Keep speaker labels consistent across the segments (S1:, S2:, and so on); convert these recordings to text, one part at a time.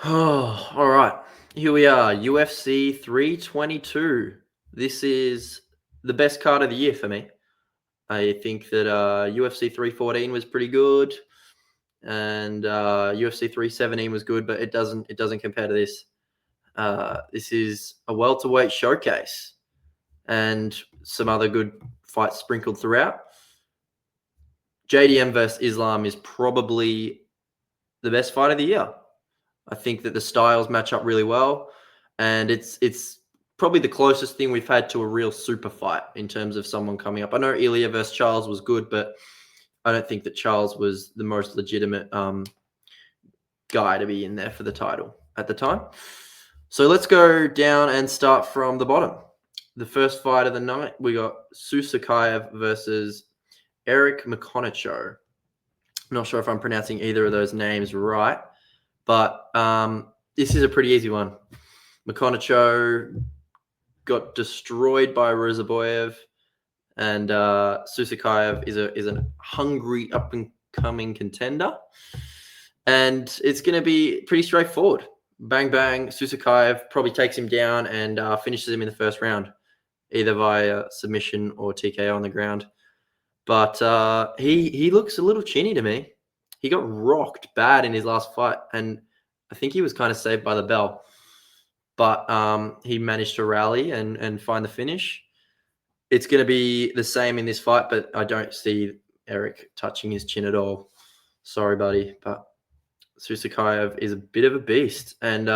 S1: Oh, all right. Here we are, UFC 322. This is the best card of the year for me. I think that UFC 314 was pretty good, and UFC 317 was good, but it doesn't compare to this. This is a welterweight showcase, and some other good fights sprinkled throughout. JDM versus Islam is probably the best fight of the year. I think that the styles match up really well, and it's probably the closest thing we've had to a real super fight in terms of someone coming up. I know Ilya versus Charles was good, but I don't think that Charles was the most legitimate guy to be in there for the title at the time. So let's go down and start from the bottom. The first fight of the night, we got Susakayev versus Eric McConaughey. I'm not sure if I'm pronouncing either of those names right, but this is a pretty easy one. McConaughey got destroyed by Rozaboyev, and Susakayev is a hungry up and coming contender, and it's going to be pretty straightforward. Bang bang, Susakayev probably takes him down and finishes him in the first round, either via submission or TKO on the ground. But he looks a little chinny to me. He got rocked bad in his last fight, and I think he was kind of saved by the bell. But he managed to rally and find the finish. It's going to be the same in this fight, but I don't see Eric touching his chin at all. Sorry, buddy, but Susakayev is a bit of a beast, and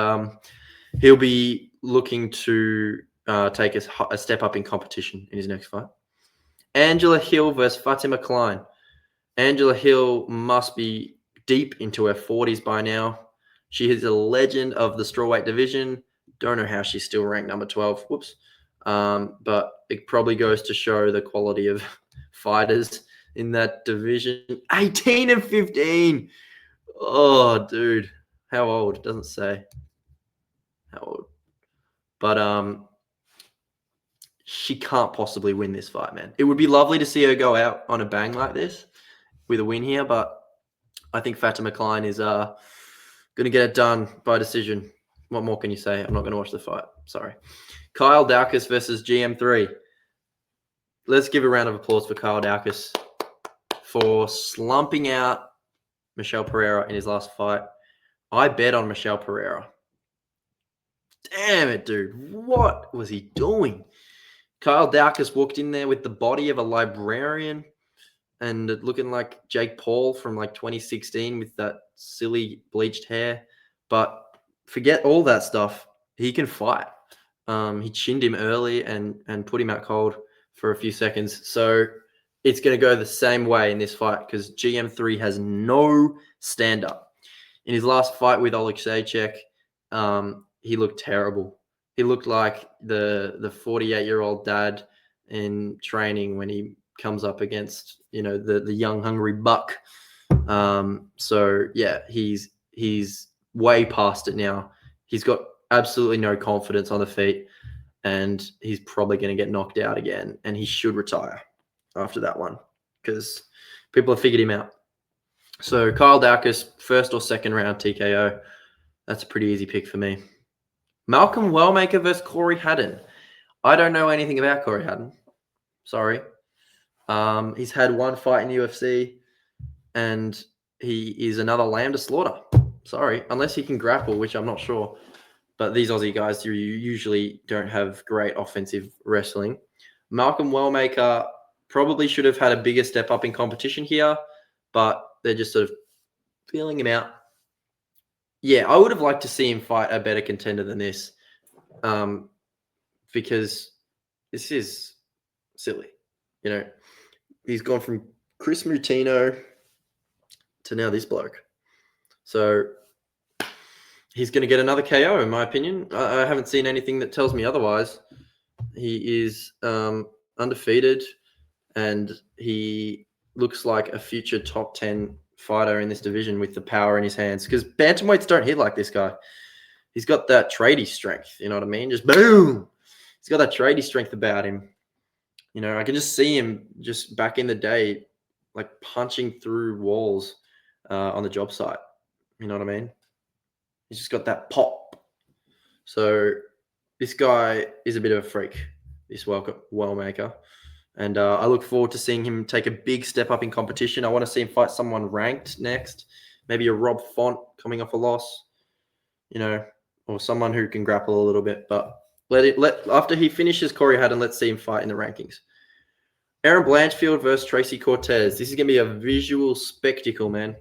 S1: he'll be looking to take a step up in competition in his next fight. Angela Hill versus Fatima Klein. Angela Hill must be deep into her 40s by now. She is a legend of the strawweight division. Don't know how she's still ranked number 12. Whoops. But it probably goes to show the quality of fighters in that division. 18 and 15. Oh, dude. How old? It doesn't say how old. But she can't possibly win this fight, man. It would be lovely to see her go out on a bang like this with a win here, but I think Fatima Klein is going to get it done by decision. What more can you say? I'm not going to watch the fight. Sorry. Kyle Daukaus versus GM3. Let's give a round of applause for Kyle Daukaus for slumping out Michel Pereira in his last fight. I bet on Michel Pereira. Damn it, dude. What was he doing? Kyle Daukaus walked in there with the body of a librarian and looking like Jake Paul from like 2016 with that silly bleached hair. But forget all that stuff. He can fight. He chinned him early and put him out cold for a few seconds. So it's going to go the same way in this fight because GM3 has no stand-up. In his last fight with Oleksiejczuk, he looked terrible. He looked like the 48-year-old dad in training when he comes up against the young hungry buck. So yeah, he's way past it now. He's got absolutely no confidence on the feet, and he's probably going to get knocked out again, and he should retire after that one because people have figured him out. So Kyle Daukaus, first or second round TKO. That's a pretty easy pick for me. Malcolm Wellmaker versus Corey Haddon. I don't know anything about Corey Haddon. Sorry. He's had one fight in UFC, and he is another lamb to slaughter. Sorry, unless he can grapple, which I'm not sure. But these Aussie guys usually don't have great offensive wrestling. Malcolm Wellmaker probably should have had a bigger step up in competition here, but they're just sort of feeling him out. Yeah, I would have liked to see him fight a better contender than this, because this is silly. He's gone from Chris Mutino to now this bloke. So he's going to get another KO, in my opinion. I haven't seen anything that tells me otherwise. He is undefeated, and he looks like a future top 10 fighter in this division with the power in his hands. Because bantamweights don't hit like this guy. He's got that tradie strength, you know what I mean? Just boom! He's got that tradie strength about him. I can just see him just back in the day, like punching through walls on the job site. You know what I mean? He's just got that pop. So this guy is a bit of a freak, this Wellmaker. And I look forward to seeing him take a big step up in competition. I want to see him fight someone ranked next. Maybe a Rob Font coming off a loss, or someone who can grapple a little bit. But after he finishes Corey Haddon, let's see him fight in the rankings. Aaron Blanchfield versus Tracy Cortez. This is going to be a visual spectacle, man.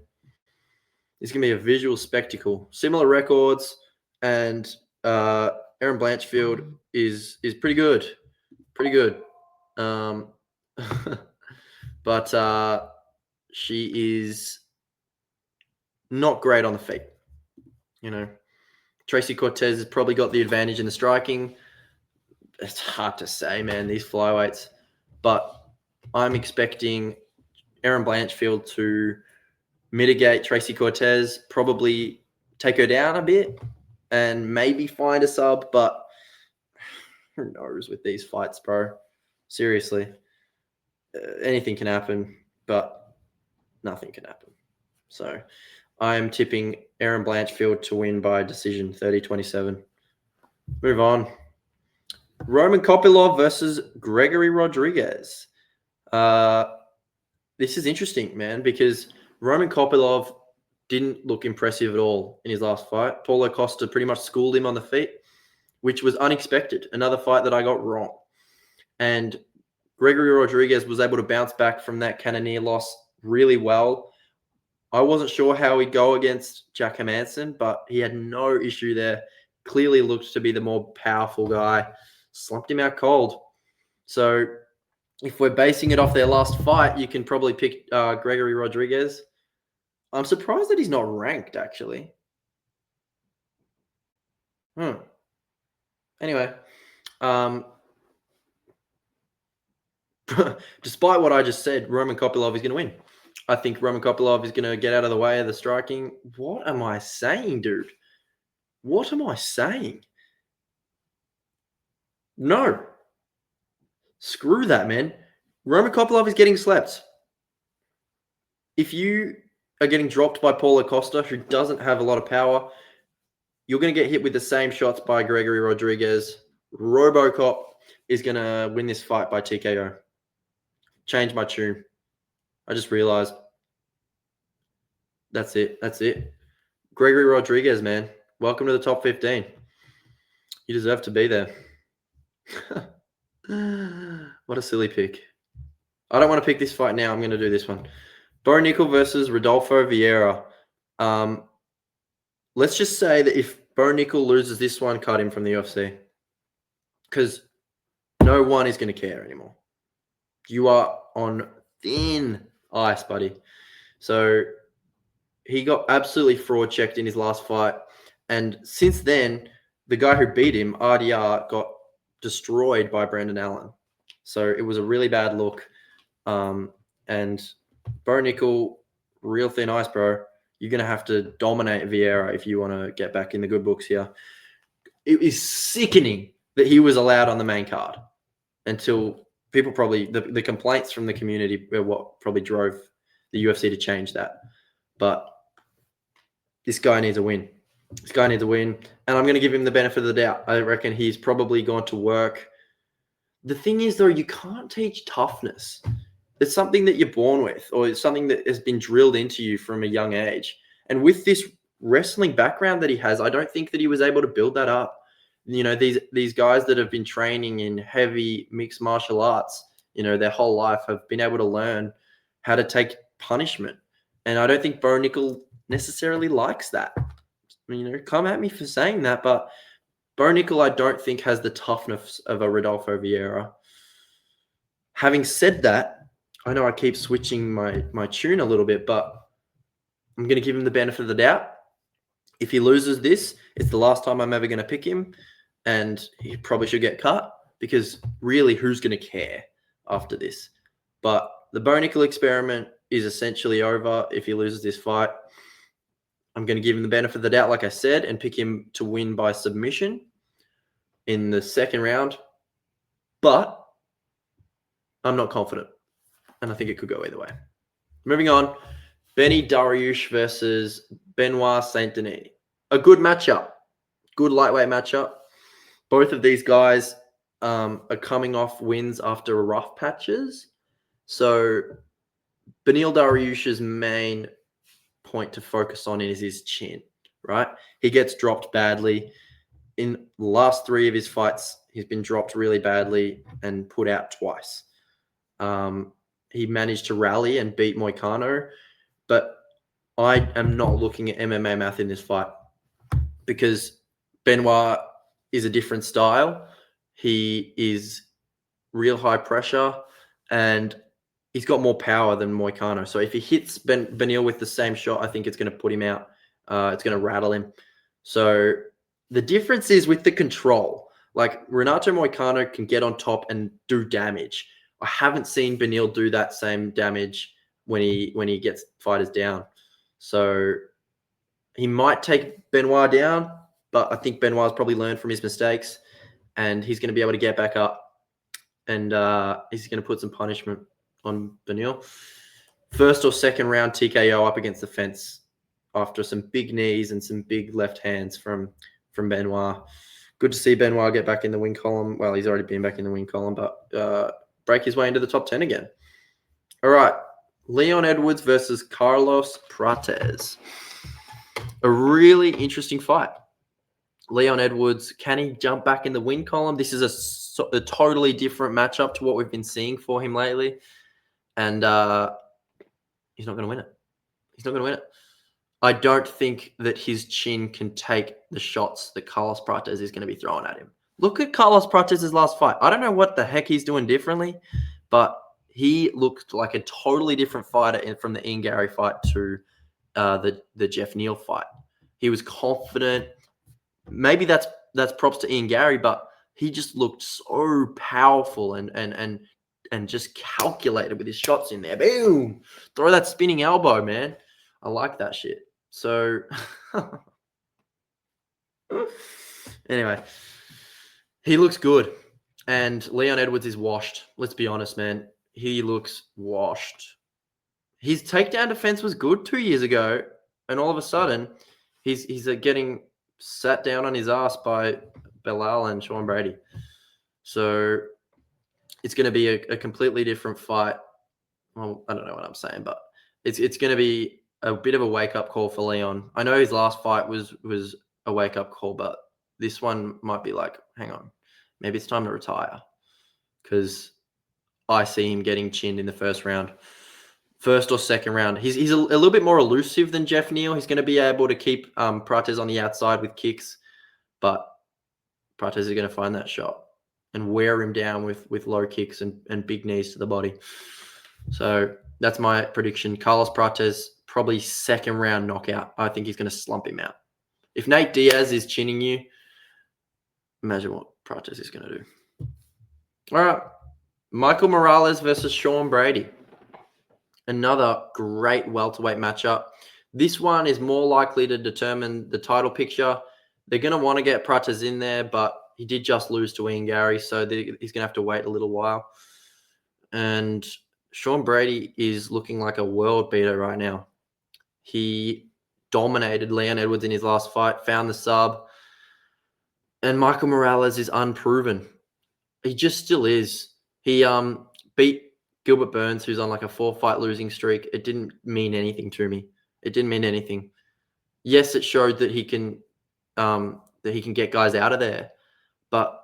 S1: This is going to be a visual spectacle. Similar records, and Aaron Blanchfield is pretty good. Pretty good. But she is not great on the feet. Tracy Cortez has probably got the advantage in the striking. It's hard to say, man, these flyweights. But I'm expecting Aaron Blanchfield to mitigate Tracy Cortez, probably take her down a bit and maybe find a sub. But who knows with these fights, bro? Seriously. Anything can happen, but nothing can happen. So I'm tipping Aaron Blanchfield to win by decision 30-27. Move on. Roman Kopylov versus Gregory Rodriguez. This is interesting, man, because Roman Kopylov didn't look impressive at all in his last fight. Paulo Costa pretty much schooled him on the feet, which was unexpected. Another fight that I got wrong. And Gregory Rodriguez was able to bounce back from that Cannonier loss really well. I wasn't sure how he'd go against Jack Hermansson, but he had no issue there. Clearly looked to be the more powerful guy. Slumped him out cold. So if we're basing it off their last fight, you can probably pick Gregory Rodriguez. I'm surprised that he's not ranked, actually. Anyway, despite what I just said, Roman Kopylov is going to win. I think Roman Kopylov is going to get out of the way of the striking. What am I saying, dude? What am I saying? No. Screw that, man. Roman Kopylov is getting slept. If you are getting dropped by Paulo Costa, who doesn't have a lot of power, you're going to get hit with the same shots by Gregory Rodriguez. RoboCop is going to win this fight by TKO. Change my tune. I just realized. That's it. Gregory Rodriguez, man. Welcome to the top 15. You deserve to be there. What a silly pick. I don't want to pick this fight now. I'm going to do this one. Bo Nickel versus Rodolfo Vieira. Let's just say that if Bo Nickel loses this one, cut him from the UFC. Because no one is going to care anymore. You are on thin ice, buddy. So he got absolutely fraud checked in his last fight. And since then, the guy who beat him, RDR, got destroyed by Brandon Allen. So it was a really bad look. And Bo Nickel, real thin ice, bro. You're going to have to dominate Vieira if you want to get back in the good books here. It is sickening that he was allowed on the main card until people probably, the complaints from the community were what probably drove the UFC to change that. But this guy needs a win. And I'm going to give him the benefit of the doubt. I reckon he's probably gone to work. The thing is, though, you can't teach toughness. It's something that you're born with, or it's something that has been drilled into you from a young age. And with this wrestling background that he has, I don't think that he was able to build that up. These guys that have been training in heavy mixed martial arts, their whole life have been able to learn how to take punishment. And I don't think Bo Nickel necessarily likes that. Come at me for saying that, but Bo Nickel, I don't think, has the toughness of a Rodolfo Vieira. Having said that, I know I keep switching my tune a little bit, but I'm going to give him the benefit of the doubt. If he loses this, it's the last time I'm ever going to pick him, and he probably should get cut, because really, who's going to care after this? But the Bo Nickel experiment is essentially over if he loses this fight. I'm going to give him the benefit of the doubt, like I said, and pick him to win by submission in the second round. But I'm not confident, and I think it could go either way. Moving on, Benny Dariush versus Benoit Saint Denis. a good matchup, good lightweight matchup. Both of these guys are coming off wins after rough patches. So Beneil Dariush's main point to focus on is his chin, right? He gets dropped badly. In the last 3 of his fights, he's been dropped really badly and put out twice. He managed to rally and beat Moicano, but I am not looking at MMA math in this fight because Benoit is a different style. He is real high pressure and he's got more power than Moicano. So if he hits Beneil with the same shot, I think it's going to put him out. It's going to rattle him. So the difference is with the control. Like Renato Moicano can get on top and do damage. I haven't seen Beneil do that same damage when he gets fighters down. So he might take Benoit down, but I think Benoit's probably learned from his mistakes and he's going to be able to get back up and he's going to put some punishment on Beneil. First or second round TKO up against the fence after some big knees and some big left hands from Benoit. Good to see Benoit get back in the win column. Well, he's already been back in the win column, but break his way into the top 10 again. All right. Leon Edwards versus Carlos Prates. A really interesting fight. Leon Edwards, can he jump back in the win column? This is a totally different matchup to what we've been seeing for him lately. And he's not going to win it. He's not going to win it. I don't think that his chin can take the shots that Carlos Prates is going to be throwing at him. Look at Carlos Prates' last fight. I don't know what the heck he's doing differently, but he looked like a totally different fighter from the Ian Gary fight to the Jeff Neal fight. He was confident. Maybe that's props to Ian Gary, but he just looked so powerful and just calculated with his shots in there. Boom! Throw that spinning elbow, man. I like that shit. So anyway, he looks good. And Leon Edwards is washed. Let's be honest, man. He looks washed. His takedown defense was good 2 years ago, and all of a sudden, he's getting sat down on his ass by Belal and Sean Brady. So it's going to be a completely different fight. Well, I don't know what I'm saying, but it's going to be a bit of a wake-up call for Leon. I know his last fight was a wake-up call, but this one might be like, hang on, maybe it's time to retire because I see him getting chinned in the first round. First or second round. He's a little bit more elusive than Jeff Neal. He's going to be able to keep Prates on the outside with kicks, but Prates is going to find that shot and wear him down with low kicks and big knees to the body. So that's my prediction. Carlos Prates, probably second round knockout. I think he's going to slump him out. If Nate Diaz is chinning you, imagine what Prates is going to do. All right. Michael Morales versus Sean Brady. Another great welterweight matchup. This one is more likely to determine the title picture. They're going to want to get Prates in there, but he did just lose to Ian Gary, so he's going to have to wait a little while. And Sean Brady is looking like a world beater right now. He dominated Leon Edwards in his last fight, found the sub. And Michael Morales is unproven. He just still is. He beat Gilbert Burns, who's on like a 4-fight losing streak. It didn't mean anything to me. It didn't mean anything. Yes, it showed that he can get guys out of there. But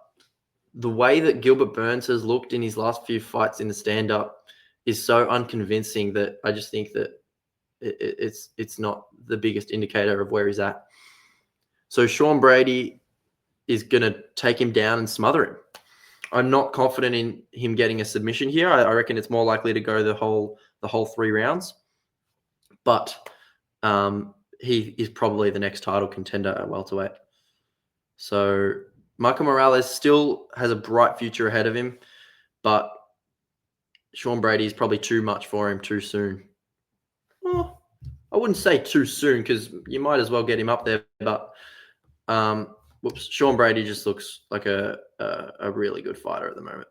S1: the way that Gilbert Burns has looked in his last few fights in the stand-up is so unconvincing that I just think that it's not the biggest indicator of where he's at. So Sean Brady is going to take him down and smother him. I'm not confident in him getting a submission here. I reckon it's more likely to go the whole 3 rounds. But he is probably the next title contender at welterweight. So Michael Morales still has a bright future ahead of him, but Sean Brady is probably too much for him too soon. Well, I wouldn't say too soon because you might as well get him up there. But Sean Brady just looks like a really good fighter at the moment.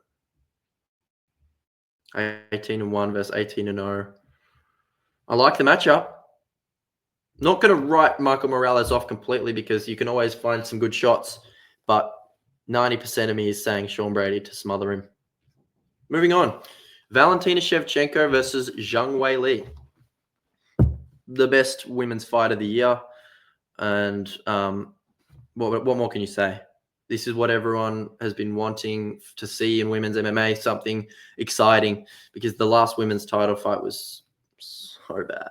S1: 18-1 versus 18-0. I like the matchup. Not going to write Michael Morales off completely because you can always find some good shots, but 90% of me is saying Sean Brady to smother him. Moving on. Valentina Shevchenko versus Zhang Weili. The best women's fight of the year. And what more can you say? This is what everyone has been wanting to see in women's MMA, something exciting, because the last women's title fight was so bad.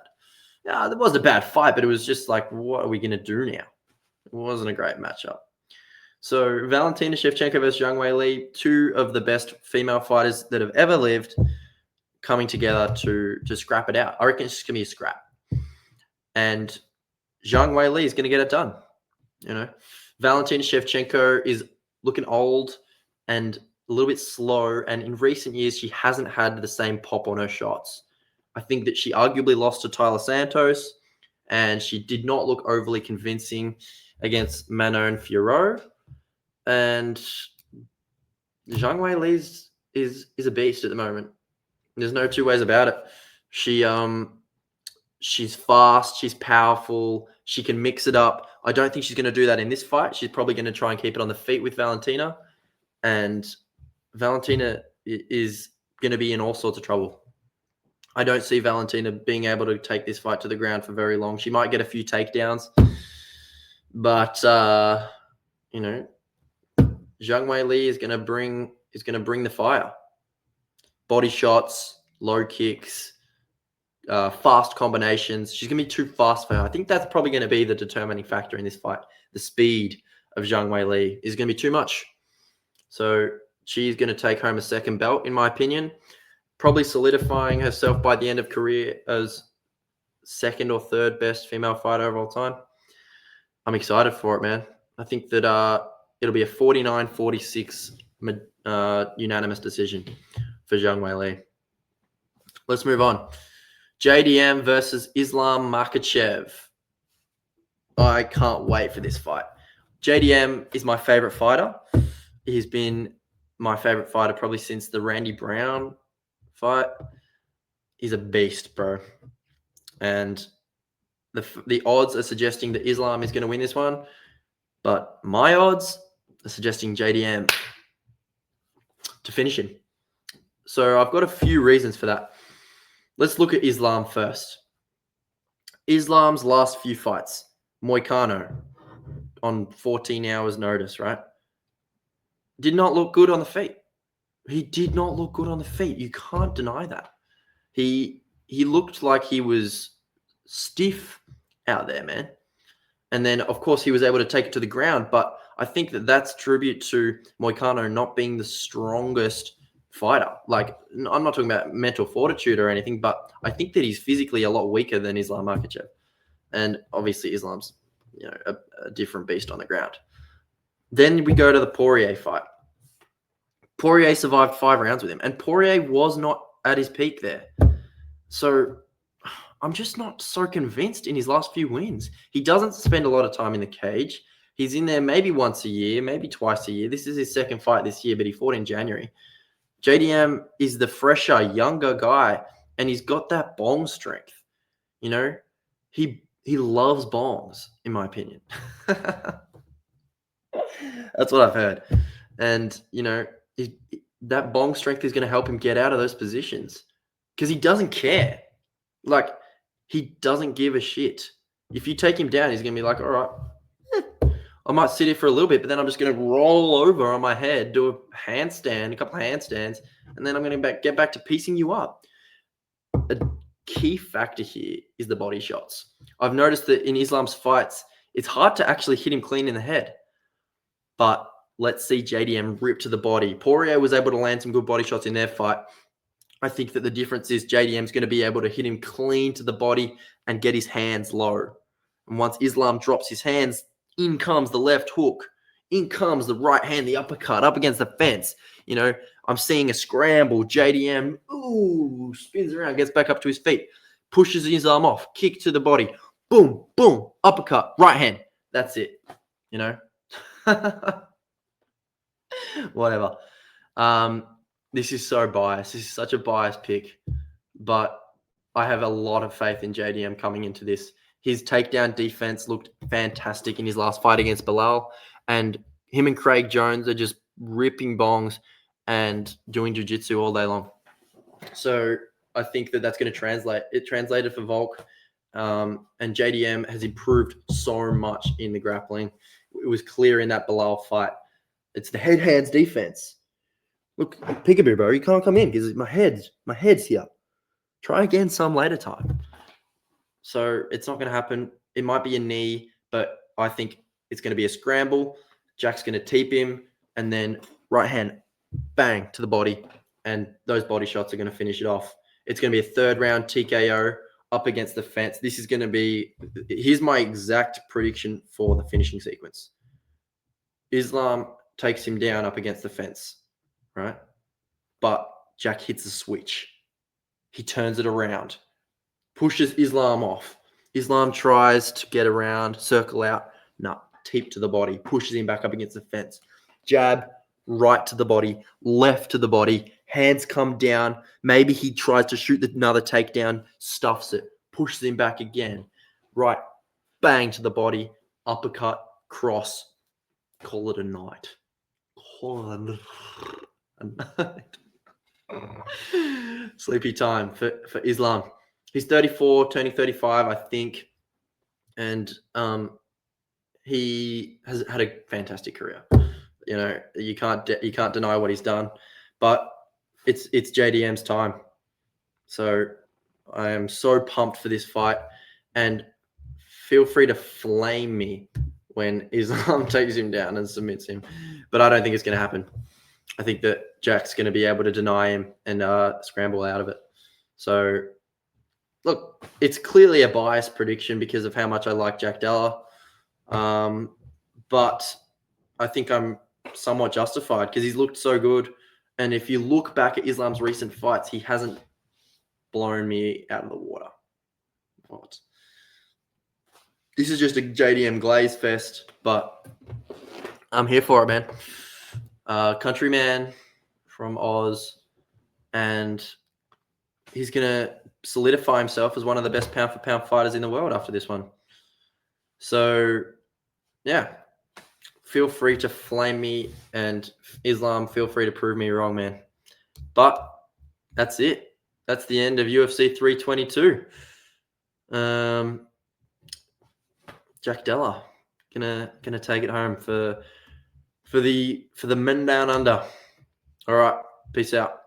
S1: Yeah, it wasn't a bad fight, but it was just like, what are we going to do now? It wasn't a great matchup. So Valentina Shevchenko versus Zhang Weili, two of the best female fighters that have ever lived, coming together to scrap it out. I reckon it's just going to be a scrap. And Zhang Weili is going to get it done. You know, Valentina Shevchenko is looking old and a little bit slow. And in recent years, she hasn't had the same pop on her shots. I think that she arguably lost to Tyler Santos, and she did not look overly convincing against Manon Fiorot. And Zhang Weili is a beast at the moment. There's no two ways about it. She's fast, she's powerful, she can mix it up. I don't think she's going to do that in this fight. She's probably going to try and keep it on the feet with Valentina. And Valentina is going to be in all sorts of trouble. I don't see Valentina being able to take this fight to the ground for very long. She might get a few takedowns. But, you know, Zhang Weili is going to bring the fire. Body shots, low kicks, fast combinations. She's going to be too fast for her. I think that's probably going to be the determining factor in this fight. The speed of Zhang Weili is going to be too much. So she's going to take home a second belt, in my opinion, probably solidifying herself by the end of career as second or third best female fighter of all time. I'm excited for it, man. I think that it'll be a 49-46 unanimous decision for Zhang Weili. Let's move on. JDM versus Islam Makhachev. I can't wait for this fight. JDM is my favorite fighter. He's been my favorite fighter probably since the Randy Brown fight. He's a beast, bro. And the odds are suggesting that Islam is going to win this one. But my odds are suggesting JDM to finish him. So I've got a few reasons for that. Let's look at Islam first. Islam's last few fights, Moicano on 14 hours notice, right? Did not look good on the feet. He did not look good on the feet. You can't deny that. He looked like he was stiff out there, man. And then, of course, he was able to take it to the ground. But I think that that's tribute to Moicano not being the strongest fighter. Like, I'm not talking about mental fortitude or anything, but I think that he's physically a lot weaker than Islam Makhachev. And obviously Islam's, you know, a different beast on the ground. Then we go to the Poirier fight. Poirier survived 5 rounds with him, and Poirier was not at his peak there. So I'm just not so convinced in his last few wins. He doesn't spend a lot of time in the cage. He's in there maybe once a year, maybe twice a year. This is his second fight this year, but he fought in January. JDM is the fresher, younger guy, and he's got that bong strength. You know, he loves bongs, in my opinion. That's what I've heard. And, you know, that bong strength is going to help him get out of those positions because he doesn't care. Like, he doesn't give a shit. If you take him down, he's going to be like, all right, I might sit here for a little bit, but then I'm just going to roll over on my head, do a handstand, a couple of handstands, and then I'm going to get back to piecing you up. A key factor here is the body shots. I've noticed that in Islam's fights, it's hard to actually hit him clean in the head. But let's see JDM rip to the body. Poirier was able to land some good body shots in their fight. I think that the difference is JDM's going to be able to hit him clean to the body and get his hands low. And once Islam drops his hands, in comes the left hook. In comes the right hand, the uppercut up against the fence. You know, I'm seeing a scramble. JDM, spins around, gets back up to his feet, pushes Islam off, kick to the body. Boom, boom, uppercut, right hand. That's it, you know. Whatever. This is so biased. This is such a biased pick, but I have a lot of faith in JDM coming into this. His takedown defense looked fantastic in his last fight against Bilal. And him and Craig Jones are just ripping bongs and doing jiu-jitsu all day long. So I think that that's going to translate. It translated for Volk. And JDM has improved so much in the grappling. It was clear in that Bilal fight. It's the head-hands defense. Look, Peekaboo, bro, you can't come in because my head's here. Try again some later time. So it's not going to happen. It might be a knee, but I think it's going to be a scramble. Jack's going to teep him, and then right hand, bang, to the body. And those body shots are going to finish it off. It's going to be a third round TKO up against the fence. This is going to be, here's my exact prediction for the finishing sequence. Islam takes him down up against the fence, right? But Jack hits a switch. He turns it around, pushes Islam off. Islam tries to get around, circle out. No, teep to the body, pushes him back up against the fence. Jab, right to the body, left to the body, hands come down. Maybe he tries to shoot another takedown, stuffs it, pushes him back again. Right, bang to the body, uppercut, cross. Call it a night. Call it a night. Sleepy time for Islam. He's 34, turning 35, I think. And he has had a fantastic career. You know, you can't deny what he's done, but it's JDM's time. So I am so pumped for this fight, and feel free to flame me when Islam takes him down and submits him, but I don't think it's going to happen. I think that Jack's going to be able to deny him and scramble out of it. So, look, it's clearly a biased prediction because of how much I like Jack Della, but I think I'm somewhat justified because he's looked so good. And if you look back at Islam's recent fights, he hasn't blown me out of the water. What? This is just a JDM glaze fest, but I'm here for it, man. Countryman from Oz, and he's going to solidify himself as one of the best pound-for-pound fighters in the world after this one. So, yeah. Feel free to flame me, and Islam, feel free to prove me wrong, man. But that's it. That's the end of UFC 322. Jack Della gonna take it home for the men down under. All right, peace out.